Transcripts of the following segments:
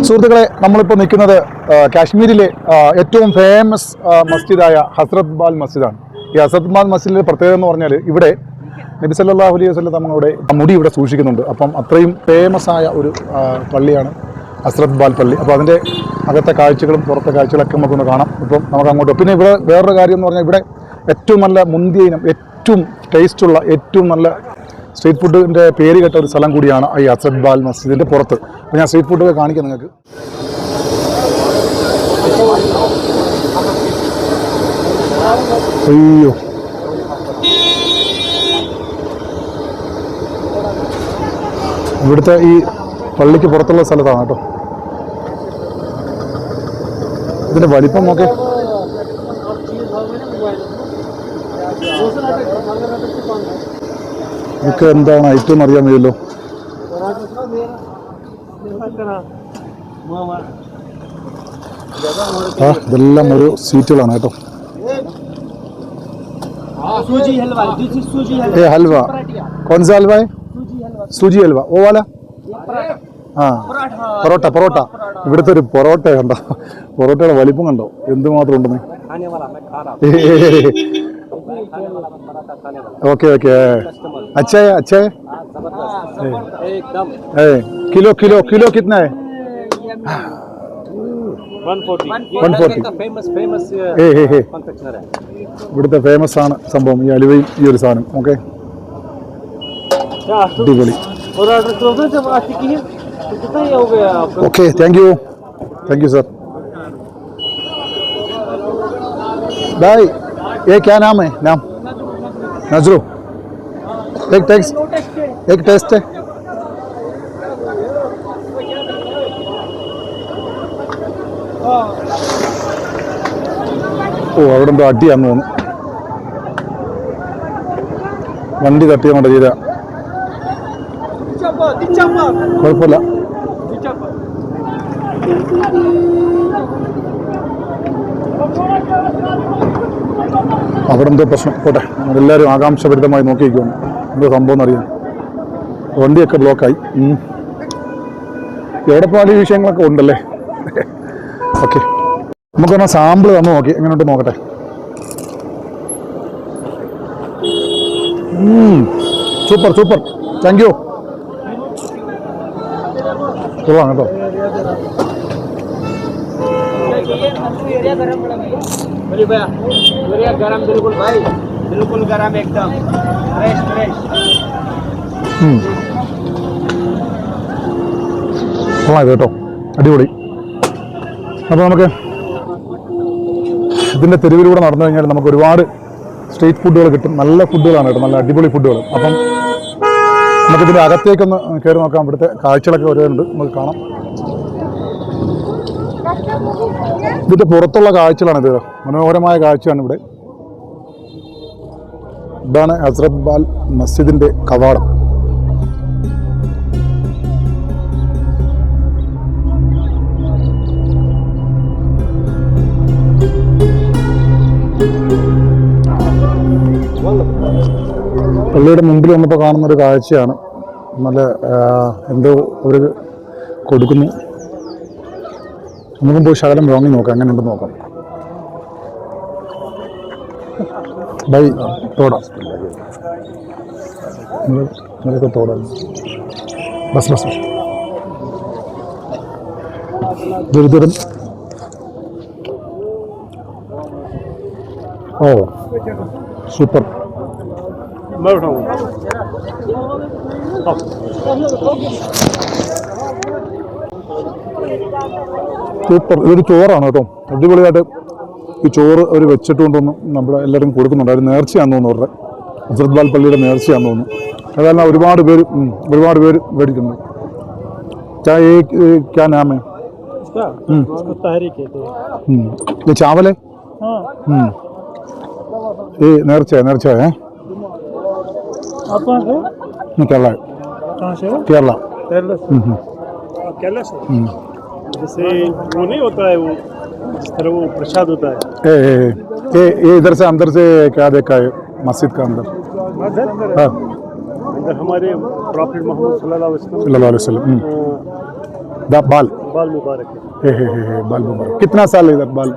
സുഹൃത്തുക്കളെ, നമ്മളിപ്പോൾ നിൽക്കുന്നത് കാശ്മീരിലെ ഏറ്റവും ഫേമസ് മസ്ജിദായ ഹസ്രത് ബാൽ മസ്ജിദാണ്. ഈ ഹസ്രത് ബാൽ മസ്ജിദിൻ്റെ പ്രത്യേകത എന്ന് പറഞ്ഞാൽ ഇവിടെ നബി സല്ലല്ലാഹു അലൈഹി വസല്ലം തങ്ങളുടെ മുടി ഇവിടെ സൂക്ഷിക്കുന്നുണ്ട്. അപ്പം അത്രയും ഫേമസ് ആയ ഒരു പള്ളിയാണ് ഹസ്രത് ബാൽ പള്ളി. അപ്പോൾ അതിൻ്റെ അകത്തെ കാഴ്ചകളും പുറത്തെ കാഴ്ചകളൊക്കെ നമുക്കൊന്ന് കാണാം. ഇപ്പം നമുക്ക് അങ്ങോട്ട്. പിന്നെ ഇവിടെ വേറൊരു കാര്യം എന്ന് പറഞ്ഞാൽ ഇവിടെ ഏറ്റവും നല്ല മുന്തിയ ഇനം, ഏറ്റവും ടേസ്റ്റുള്ള, ഏറ്റവും നല്ല സ്ട്രീറ്റ് ഫുഡിൻ്റെ പേര് കേട്ട ഒരു സ്ഥലം കൂടിയാണ് ഈ ഹസ്രത് ബാൽ മസ്ജിദിൻ്റെ പുറത്ത്. അപ്പോൾ ഞാൻ സ്ട്രീറ്റ് ഫുഡൊക്കെ കാണിക്കാം നിങ്ങൾക്ക്. അയ്യോ, ഇവിടുത്തെ ഈ പള്ളിക്ക് പുറത്തുള്ള സ്ഥലത്താണ് കേട്ടോ. ഇതിൻ്റെ വലിപ്പം നോക്കെ. ഇതൊക്കെ എന്താണ് ഐറ്റം അറിയാൻ കഴിയുമല്ലോ. ഇതെല്ലാം ഓരോ സീറ്റുകളാണ് കേട്ടോ. ഹൽവ कौन सा हलवा है? सूजी हलवा वो वाला. हाँ, പൊറോട്ട. ഇവിടുത്തെ ഒരു പൊറോട്ട കണ്ടോ, പൊറോട്ടയുടെ വലിപ്പം കണ്ടോ, എന്തുമാത്രം ഉണ്ടെന്ന്. ओके अच्छा है. किलो कितना है? 140. ഇവിടുത്തെ ഫേമസ് ആണ് സംഭവം, ഈ അലുവയും ഈ ഒരു സാധനം. ഓക്കെ, അടിപൊളി. Okay, thank you sir. भाई ये क्या नाम है? नाम नजरू. एक टेस्ट है. ഓ, അവിടെ എന്തോ അടിയാന്ന് തോന്നുന്നു. വണ്ടി തട്ടിയാൽ ചെയ്ത കുഴപ്പമില്ല. അവിടെ എന്തോ പ്രശ്നം. പോട്ടെ, എല്ലാവരും ആകാംക്ഷഭരിതമായി നോക്കിയിരിക്കുകയാണ് എന്തോ സംഭവം എന്നറിയാം. വണ്ടിയൊക്കെ ബ്ലോക്കായി. എവിടെ പോലും ഈ വിഷയങ്ങളൊക്കെ ഉണ്ടല്ലേ. ഓക്കെ, നമുക്കൊന്ന് സാമ്പിൾ തന്നു നോക്കി എങ്ങനെയുണ്ട് നോക്കട്ടെ. Super, thank you. കൊള്ളാം കേട്ടോ. കൊള്ളാം കേട്ടോ, അടിപൊളി. അപ്പോൾ നമുക്ക് ഇതിൻ്റെ തെരുവിലൂടെ നടന്നു കഴിഞ്ഞാൽ നമുക്ക് ഒരുപാട് സ്ട്രീറ്റ് ഫുഡുകൾ കിട്ടും. നല്ല ഫുഡുകളാണ് കേട്ടോ, നല്ല അടിപൊളി ഫുഡുകൾ. അപ്പം നമുക്കിതിൻ്റെ അകത്തേക്കൊന്ന് കയറി നോക്കാം. ഇവിടുത്തെ കാഴ്ചകളൊക്കെ ഓരോരുണ്ട്, നമുക്ക് കാണാം. ഇതിൻ്റെ പുറത്തുള്ള കാഴ്ചകളാണ് ഇത്. മനോഹരമായ കാഴ്ചയാണ് ഇവിടെ. ഇതാണ് ഹസ്രത് ബാൽ മസ്ജിദിൻ്റെ കവാടം. പള്ളിയുടെ മുമ്പിൽ വന്നപ്പോൾ കാണുന്നൊരു കാഴ്ചയാണ്. നല്ല എന്തോ അവർ കൊടുക്കുന്നു. നമുക്കും പോയി ശകലം വാങ്ങി നോക്കാം, അങ്ങനെ ഉണ്ടെന്ന് നോക്കാം. ബൈ തോട നിങ്ങളൊക്കെ തോട ബസ് ദുരിതം. ഓ, സൂപ്പർ. സൂപ്പർ. ഇതൊരു ചോറാണ് കേട്ടോ, അടിപൊളിയായിട്ട് ഈ ചോറ് അവർ വെച്ചിട്ട് കൊണ്ടൊന്നും നമ്മൾ എല്ലാവരും കൊടുക്കുന്നുണ്ട്. അവർ നേർച്ചയാണെന്ന് തോന്നുന്നു, അവരുടെ ഹസ്രത് ബാൽ പള്ളിയുടെ നേർച്ചയാണെന്ന് തോന്നുന്നു. അതെല്ലാം ഒരുപാട് പേര് മേടിക്കുന്നുണ്ട്. क्या नाम है? ये चावल है? ये നേർച്ച है. केरला. जैसे वो नहीं होता है, वो इस तरह वो प्रसाद होता है. ये इधर से अंदर से क्या देखा है मस्जिद का अंदर? हमारे प्रॉफिट मोहम्मद सल्लल्लाहु अलैहि वसल्लम बाल बाल मुबारक है। हे बाल मुबारक। कितना साल है इधर बाल?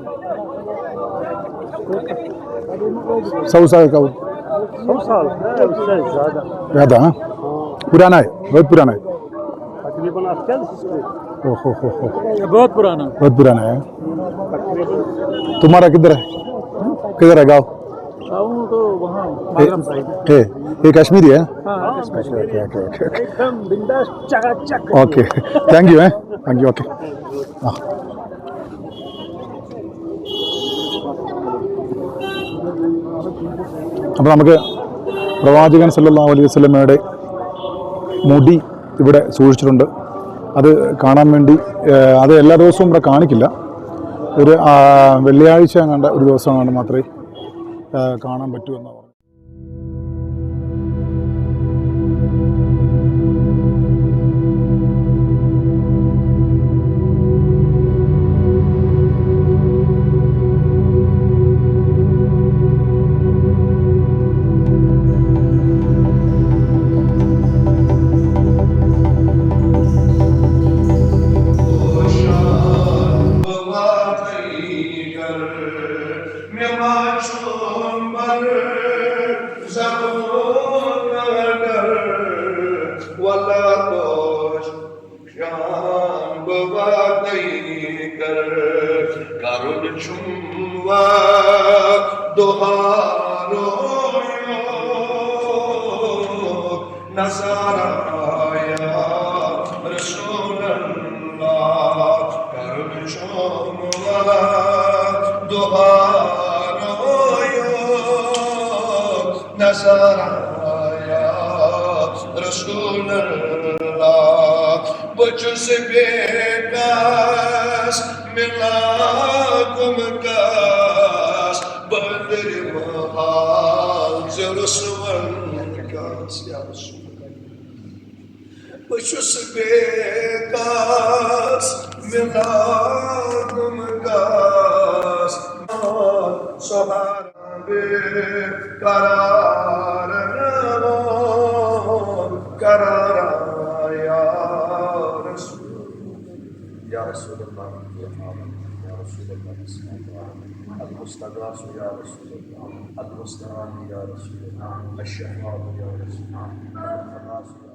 100 साल का 100 साल है, उससे ज़्यादा। ज़्यादा? हाँ, पुराना है, बहुत पुराना है। तकरीबन 48 हो बहुत पुराना। बहुत पुराना है। तकरीबन तुम्हारा किधर है? किधर है गाँव? तो वहाँ मालम साइड है ये कश्मीरी है? हाँ, ओके एकदम बिंदास चकाचक। ഓക്കെ താങ്ക് യു ഓക്കെ ആ അപ്പോൾ നമുക്ക് പ്രവാചകൻ സല്ലല്ലാഹു അലൈഹി വസല്ലമയുടെ മുടി ഇവിടെ സൂക്ഷിച്ചിട്ടുണ്ട്. അത് കാണാൻ വേണ്ടി അത് എല്ലാ ദിവസവും ഇവിടെ കാണിക്കില്ല. ഒരു വെള്ളിയാഴ്ച കണ്ട ഒരു ദിവസം കണ്ട് മാത്രമേ കാണാൻ പറ്റൂ എന്നാണ് പറഞ്ഞത്. Bacıs bekas milakum kas Badri mahal Jerusalem kas Ya Resulallah Bacıs bekas milakum kas Sahabe karara Ya Resulallah, Ya Resulallah, Al-Mustaghath Ya Resulallah, Al-Musta'an Ya Resulallah, Al-Shahab Ya Resulallah, Al-Khalas Ya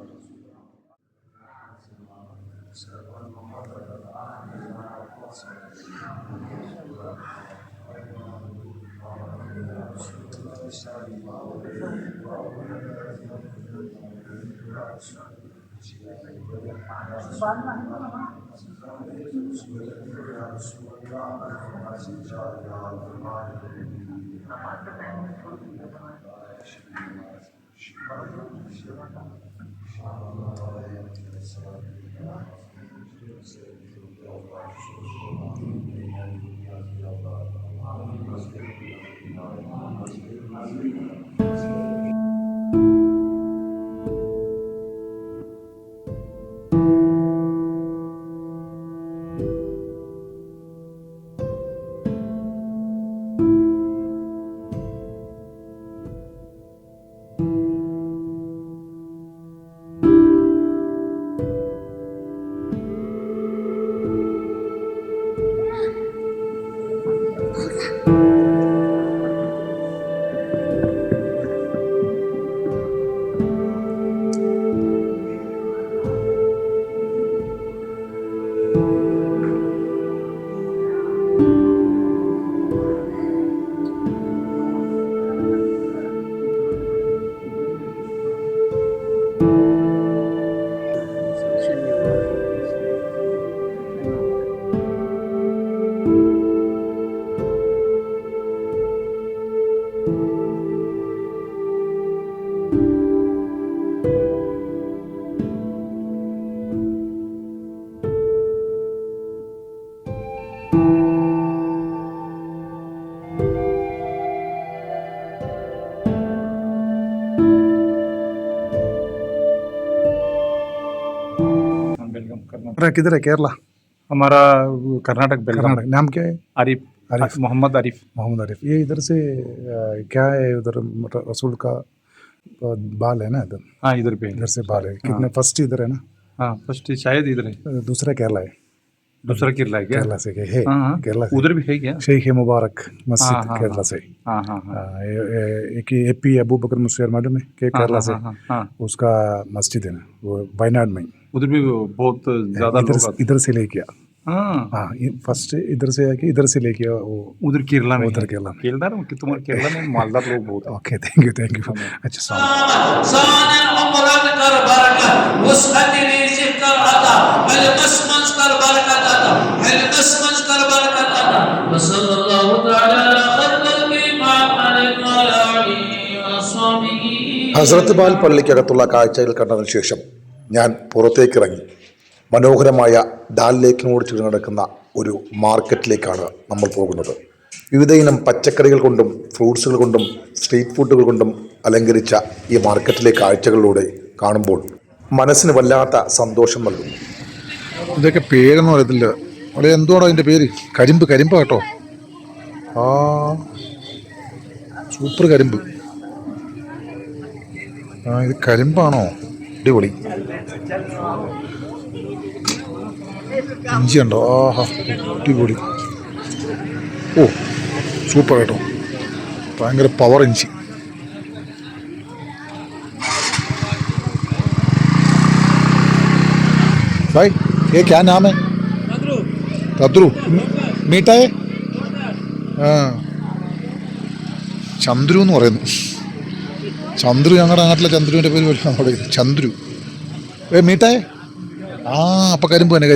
किधर है? केरला? हमारा कर्नाटक बेलगाम। कर्नाटक। नाम क्या है? आरिफ आरिफ। मोहम्मद आरिफ। मोहम्मद आरिफ। ये इधर से क्या है? उधर रसूल का बाल है ना इधर? हाँ इधर पे इधर से बाल है। कितने फर्स्ट इधर है ना? हाँ फर्स्ट शायद इधर है, दूसरा केरला है, दूसरा केरला है क्या? केरला से है, हाँ केरला से उधर भी है क्या? शेख मुबारक मस्जिद हाँ, केरला से। हाँ हाँ हाँ एक AP अबू बकर मुस्लियार मालूम है कि केरला से, हाँ उसका मस्जिद है ना वो वायनाड में, उधर भी बहुत ज्यादा लोग आते इधर से लेके हैं। हाँ हाँ फर्स्ट इधर से आके इधर से लेके वो उधर केरला में, उधर केरला में। केरला में कि तुम्हारे केरला में मालदार लोग बहुत हैं। ओके थैंक यू अच्छा ഹസ്രത്ത് ബാൽ പള്ളിക്കകത്തുള്ള കാഴ്ചകൾ കണ്ടതിന് ശേഷം ഞാൻ പുറത്തേക്കിറങ്ങി മനോഹരമായ ഡാൽ ലേക്കിനോട് ചേർന്ന് കിടക്കുന്ന ഒരു മാർക്കറ്റിലേക്കാണ് നമ്മൾ പോകുന്നത്. വിവിധ ഇനം പച്ചക്കറികൾ കൊണ്ടും ഫ്രൂട്ട്സുകൾ കൊണ്ടും സ്ട്രീറ്റ് ഫുഡുകൾ കൊണ്ടും അലങ്കരിച്ച ഈ മാർക്കറ്റിലെ കാഴ്ചകളിലൂടെ കാണുമ്പോൾ മനസ്സിന് വല്ലാത്ത സന്തോഷം നൽകുന്നു. ഇതൊക്കെ പേരൊന്നും അറിയത്തില്ല, അവിടെ എന്തുവാണോ അതിൻ്റെ പേര്? കരിമ്പ് കേട്ടോ. ആ സൂപ്പർ കരിമ്പ്. ആ ഇത് കരിമ്പാണോ? അടിപൊളി. ഇഞ്ചി ഉണ്ടോ? ആഹാ അടിപൊളി. ഓ സൂപ്പർ കേട്ടോ, ഭയങ്കര പവർ ഇഞ്ചി. भाई ये क्या नाम है? कद्रू. मीठा है? हाँ ചന്ദ്രു എന്ന് പറയുന്നു. ചന്ദ്രു ഞങ്ങളുടെ നാട്ടിലെ ചന്ദ്രുവിൻ്റെ പേര് പോലെ നമ്മുടെ ചന്ദ്രു. മീട്ടായേ? ആ അപ്പം കരിമ്പ് തന്നെ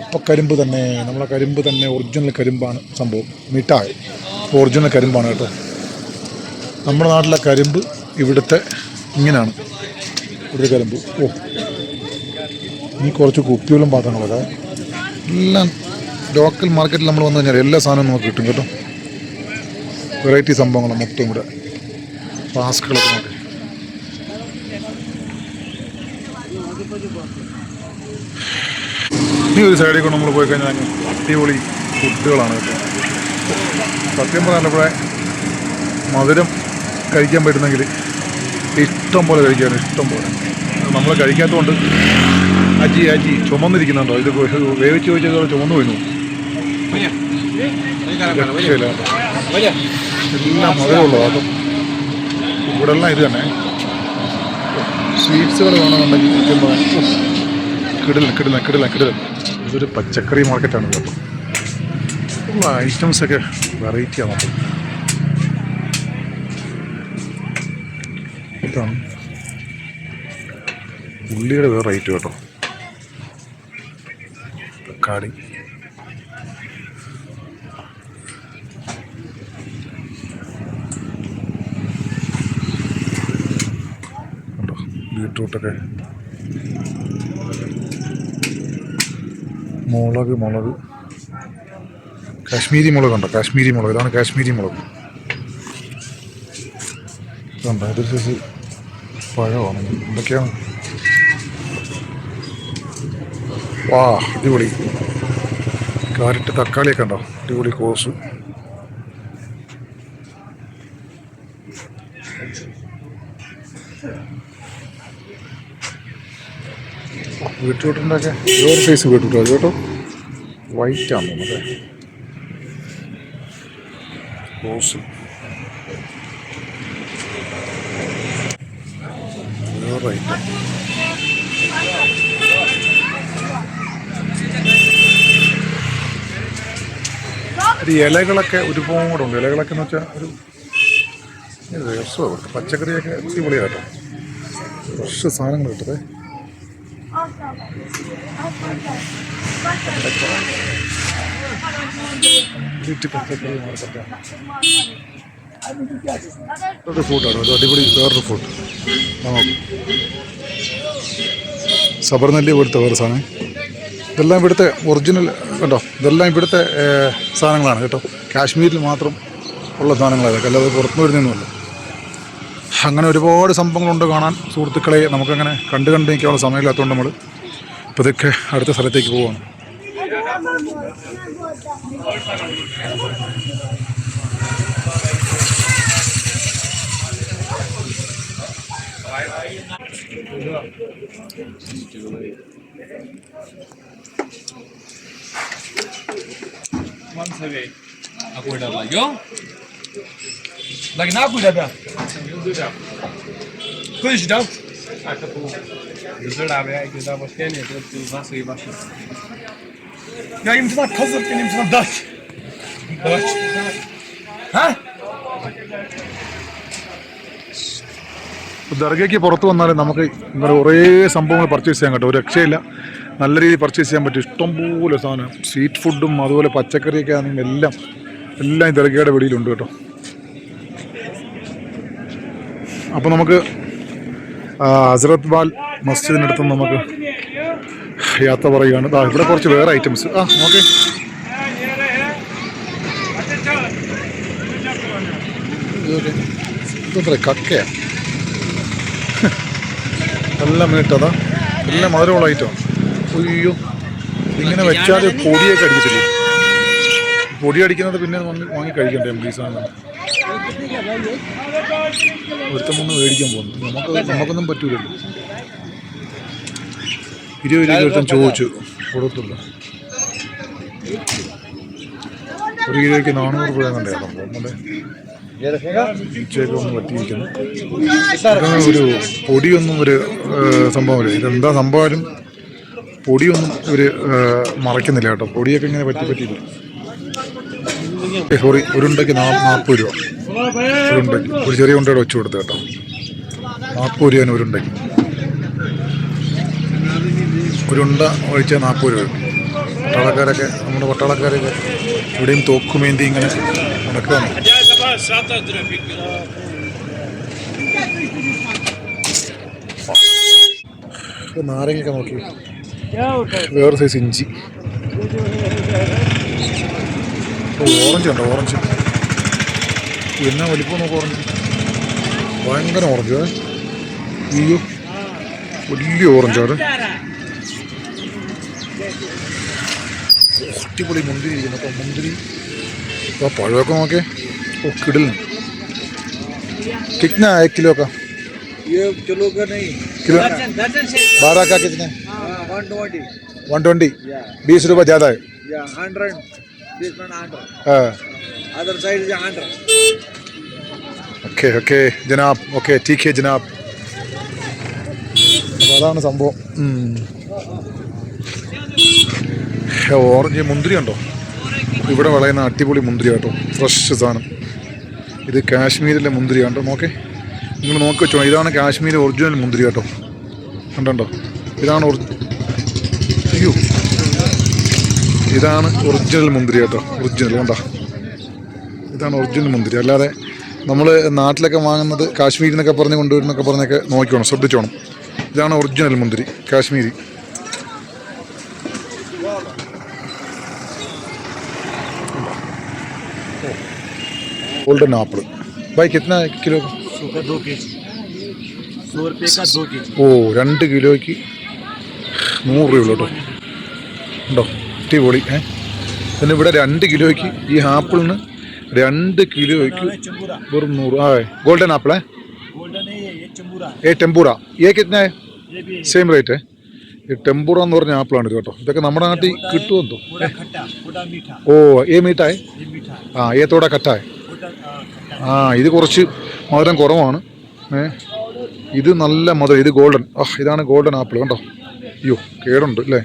അപ്പം കരിമ്പ് തന്നെ, നമ്മളെ കരിമ്പ് തന്നെ, ഒറിജിനൽ കരിമ്പാണ് സംഭവം. മിഠായി ഒറിജിനൽ കരിമ്പാണ് കേട്ടോ. നമ്മുടെ നാട്ടിലെ കരിമ്പ് ഇവിടുത്തെ ഇങ്ങനെയാണ് ഇവിടുത്തെ കരിമ്പ്. ഓ ഇനി കുറച്ച് കുപ്പികളും പാത്രങ്ങളൊക്കെ എല്ലാം ലോക്കൽ മാർക്കറ്റിൽ നമ്മൾ വന്നു കഴിഞ്ഞാൽ എല്ലാ സാധനവും നമുക്ക് കിട്ടും കേട്ടോ. വെറൈറ്റി സംഭവങ്ങളാണ് മൊത്തം ഇവിടെ. ഫ്ലാസ്കുകളൊക്കെ നോക്കി. ഇനി ഒരു സൈഡിൽ കൊണ്ട് നമ്മൾ പോയി കഴിഞ്ഞാൽ അടിപൊളി ഫുഡുകളാണ് കേട്ടോ. സത്യം പറഞ്ഞപ്പോഴേ മധുരം കഴിക്കാൻ പറ്റുന്നെങ്കിൽ ഇഷ്ടം പോലെ കഴിക്കാറ്, ഇഷ്ടം പോലെ. നമ്മൾ കഴിക്കാത്തതുകൊണ്ട് അജി ചുമന്നിരിക്കുന്നുണ്ടോ? ഇത് വേവിച്ച് ചോദിച്ചത് ചുമന്നു പോയിരുന്നു. എല്ലാം മധുരമുള്ളൂ. അപ്പം ഇവിടെ എല്ലാം ഇത് തന്നെ. സ്വീറ്റ്സുകൾ വേണമെന്നുണ്ടെങ്കിൽ സത്യം പറയാൻ കിടിലൻ. ഇതൊരു പച്ചക്കറി മാർക്കറ്റാണ് കേട്ടോ. ഉള്ള ഐറ്റംസൊക്കെ വെറൈറ്റിയാണ് അപ്പം. ഇതാണ് ഉള്ളിയുടെ വേറെ റേറ്റ് കേട്ടോ. തക്കാളി കേട്ടോ, ബീട്രൂട്ടൊക്കെ, മുളക് കാശ്മീരി മുളക് ഉണ്ടോ? കാശ്മീരി മുളക്, ഇതാണ് കാശ്മീരി മുളക്. ഇതുണ്ടോ? ഇതൊരു സൈസ് പഴമാണ്. എന്തൊക്കെയാണ്? വാ അടിപൊളി. കാരറ്റ്, തക്കാളിയൊക്കെ ഉണ്ടോ? അടിപൊളി. കോസ്, ബീട്രൂട്ടിൻ്റെ ഒക്കെ വേറെ സൈസ് ബീട്രൂട്ട് അത് കേട്ടോ. വൈറ്റ് ആണോ അല്ലേ? കോസ് വേറെ ഐറ്റം. ഒരു ഇലകളൊക്കെ ഒരുപാടുണ്ട്. ഇലകളൊക്കെ എന്ന് വെച്ചാൽ ഒരു രസമാണ്. പച്ചക്കറിയൊക്കെ അടിപൊളിയാണ് കേട്ടോ. ഫ്രഷ് സാധനങ്ങൾ കിട്ടതേ. പച്ചക്കറി മാർക്കറ്റാണ്. ഒരു ഫുഡാണ് അത്, അടിപൊളി. വേറൊരു ഫുഡ് സബർനെല്ലി പോലത്തെ വേറെ സാധനം. ഇതെല്ലാം ഇവിടുത്തെ ഒറിജിനൽ കേട്ടോ. ഇതെല്ലാം ഇവിടുത്തെ സാധനങ്ങളാണ് കേട്ടോ. കാശ്മീരിൽ മാത്രം ഉള്ള സാധനങ്ങളാണ് ഇതൊക്കെ, അല്ലാതെ പുറത്തുനിന്ന് വരുന്നൊന്നുമല്ല. അങ്ങനെ ഒരുപാട് സംഭവങ്ങളുണ്ട് കാണാൻ. സുഹൃത്തുക്കളെ നമുക്കങ്ങനെ കണ്ട് നിൽക്കാനുള്ള സമയമില്ലാത്തതുകൊണ്ട് നമ്മൾ ഇപ്പോൾ ഇതൊക്കെ അടുത്ത സ്ഥലത്തേക്ക് പോവുകയാണ്. Lagi na kuda da. Konuş da. Güzel abi ya, güzel hoş geldin. Nasıl iyi başladın? Ya imtina kazıp benim imtina daç. Daç. Ha? ദർഗയ്ക്ക് പുറത്ത് വന്നാൽ നമുക്ക് ഇങ്ങനെ കുറേ സംഭവങ്ങൾ പർച്ചേസ് ചെയ്യാൻ കേട്ടോ, ഒരു രക്ഷയില്ല. നല്ല രീതിയിൽ പർച്ചേസ് ചെയ്യാൻ പറ്റും. ഇഷ്ടംപോലെ സാധനം, സ്ട്രീറ്റ് ഫുഡും അതുപോലെ പച്ചക്കറിയൊക്കെ ആണെങ്കിൽ എല്ലാം ഈ ദർഗയുടെ വെളിയിലുണ്ട് കേട്ടോ. അപ്പോൾ നമുക്ക് ഹസ്രത്ത് ബാൽ മസ്ജിദിനടുത്ത് നമുക്ക് യാത്ര പറയുകയാണ്. ഇവിടെ കുറച്ച് വേറെ ഐറ്റംസ് ഓക്കെ. ഇതെത്ര കക്കയാ, നല്ല മീട്ടതാ, നല്ല മധുരമുള്ള ഐറ്റം. അയ്യോ, ഇങ്ങനെ വെച്ചാൽ പൊടിയൊക്കെ അടിക്കത്തില്ലേ? പൊടി അടിക്കുന്നത് പിന്നെ വാങ്ങി കഴിക്കണ്ടേ നമുക്ക് ഈ സാധനം? ഒരുത്തം ഒന്ന് മേടിക്കാൻ പോകുന്നു, നമുക്കൊന്നും പറ്റൂലല്ലോ. 20 രൂപ ഒരുത്തം ചോദിച്ചു, കൊടുത്തില്ല. 1 കിലോയ്ക്ക് 400 രൂപ കണ്ടേ സംഭവം. നമ്മുടെ ഉച്ചയൊക്കെ ഒന്ന് പറ്റിയിരിക്കുന്നു. ഒരു പൊടിയൊന്നും ഒരു സംഭവമില്ല. ഇതെന്താ സംഭവം, പൊടിയൊന്നും ഇവർ മറയ്ക്കുന്നില്ല കേട്ടോ. പൊടിയൊക്കെ ഇങ്ങനെ പറ്റിയില്ല. സോറി, ഒരു ഉണ്ടയ്ക്ക് 40 രൂപ. ഒരു ഉണ്ടയ്ക്ക് ഒരു ചെറിയ ഉണ്ടയുടെ വെച്ച് കൊടുത്ത് കേട്ടോ. 40 രൂപയാണ് ഒരു ഉണ്ടയ്ക്ക്. ഒരു ഉണ്ട ഒഴിച്ചാൽ 40 രൂപ. പട്ടാളക്കാരൊക്കെ, നമ്മുടെ പട്ടാളക്കാരൊക്കെ ഇവിടെയും തോക്കുമേന്തി ഇങ്ങനെ നടക്കുകയാണ്. നാരങ്ങയൊക്കെ നോക്കി, വേറെ സൈസ് ഇഞ്ചി. ഓറഞ്ച് ഉണ്ടോ? ഓറഞ്ച് എന്നാ വലിപ്പം നോക്കാം. ഓറഞ്ച് ഭയങ്കര ഓറഞ്ച്. അയ്യോ, വലിയ ഓറഞ്ചാണ്. അടിപൊളി മുന്തിരി ഇരിക്കുന്നു. അപ്പോൾ മുന്തിരി പഴമൊക്കെ നോക്കിയേ. കിടിലാണ്. कितना है 1 किलो का? ये किलो का नहीं, किलो दर्जन से 12 का कितने? 120. 120. 20 रुपये ज़्यादा है. या 100. This one 100. हाँ, Other side is 100. ഓക്കെ ജനാബ്. ഓക്കെ, ठीक है ജനാബ്. അപ്പോൾ അതാണ് സംഭവം. ഓറഞ്ച് മുന്തിരി ഉണ്ടോ? ഇവിടെ വിളയുന്ന അടിപൊളി മുന്തിരി കേട്ടോ, ഫ്രഷ് സാധനം. ഇത് കാശ്മീരിലെ മുന്തിരി കണ്ടോ, നോക്കേ, നിങ്ങൾ നോക്കി വെച്ചോ. ഇതാണ് കാശ്മീർ ഒറിജിനൽ മുന്തിരി കേട്ടോ, കണ്ടോ? ഇതാണ് അയ്യോ, ഇതാണ് ഒറിജിനൽ മുന്തിരി കേട്ടോ. ഒറിജിനൽ കണ്ടോ, ഇതാണ് ഒറിജിനൽ മുന്തിരി. അല്ലാതെ നമ്മൾ നാട്ടിലൊക്കെ വാങ്ങുന്നത് കാശ്മീരിൽ നിന്നൊക്കെ പറഞ്ഞ് കൊണ്ടുവരുന്നൊക്കെ പറഞ്ഞൊക്കെ നോക്കിക്കോണം, ശ്രദ്ധിച്ചോണം. ഇതാണ് ഒറിജിനൽ മുന്തിരി, കാശ്മീരി. गोल्डन एप्पल भाई कितना किलो? 2 kg. 100 रुपये का 2 kg. ഓ, 2 കിലോയ്ക്ക് 100 രൂപയുള്ളൂ കേട്ടോ. ഉണ്ടോ, അടിപൊളി. പിന്നെ ഇവിടെ 2 കിലോയ്ക്ക് ഈ ആപ്പിളിന് 2 കിലോയ്ക്ക് വെറും 100. गोल्डन एप्पल है? गोल्डन है ये चंबूरा. ये टेम्पूरा. ये कितना है? Same rate. ഈ ടെമ്പൂറ എന്ന് പറഞ്ഞ ആപ്പിളാണ് ഇത് കേട്ടോ. ഇതൊക്കെ നമ്മുടെ നാട്ടിൽ കിട്ടുമെന്തോ. ഓ, ഏ മീഠായി. ഏ തോടാ കറ്റായ. ഇത് കുറച്ച് മധുരം കുറവാണ്. ഇത് നല്ല മധുരം. ഇത് ഗോൾഡൻ. ഇതാണ് ഗോൾഡൻ ആപ്പിൾ കണ്ടോ. അയ്യോ, കേടുണ്ട് അല്ലേ?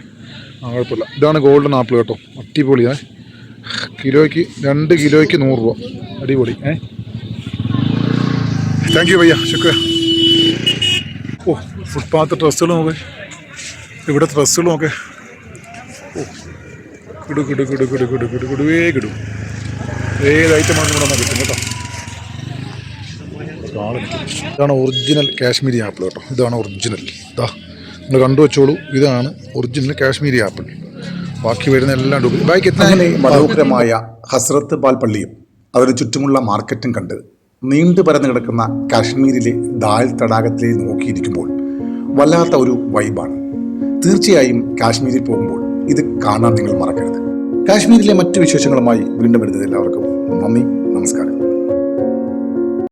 കുഴപ്പമില്ല. ഇതാണ് ഗോൾഡൻ ആപ്പിൾ കേട്ടോ, അടിപൊളിയാണ്. കിലോയ്ക്ക് 2 കിലോയ്ക്ക് 100 രൂപ. അടിപൊളി. താങ്ക് യു ഭയ്യ, ശുക്ര. ഓ, ഫുട്പാത്ത് ഡ്രസ്സുകൾ നോക്കേ. ഇവിടെ ഡ്രസ്സുകൾ നോക്കേ. ഓ, കിടു. ഏത് ഐറ്റമാണ് ഇവിടെ നിന്ന് കിട്ടും കേട്ടോ. ഇതാണ് ഒറിജിനൽ കാശ്മീരി ആപ്പിൾ കേട്ടോ. ഇതാണ് ഒറിജിനൽ. ഇതാ നിങ്ങൾ കണ്ടു വെച്ചോളൂ. ഇതാണ് ഒറിജിനൽ കാശ്മീരി ആപ്പിൾ. ബാക്കി വരുന്ന എല്ലാം അങ്ങനെ മനോഹരമായ ഹസ്രത്ത് ബാൽ പള്ളിയും അതിന് ചുറ്റുമുള്ള മാർക്കറ്റും കണ്ട് നീണ്ടു പരന്നു കിടക്കുന്ന കാശ്മീരിലെ ദാൽ തടാകത്തിലേക്ക് നോക്കിയിരിക്കുമ്പോൾ വല്ലാത്ത ഒരു വൈബാണ്. തീർച്ചയായും കാശ്മീരിൽ പോകുമ്പോൾ ഇത് കാണാൻ നിങ്ങൾ മറക്കരുത്. കാശ്മീരിലെ മറ്റു വിശേഷങ്ങളുമായി വീണ്ടും വരുന്നത് എല്ലാവർക്കും നന്ദി, നമസ്കാരം.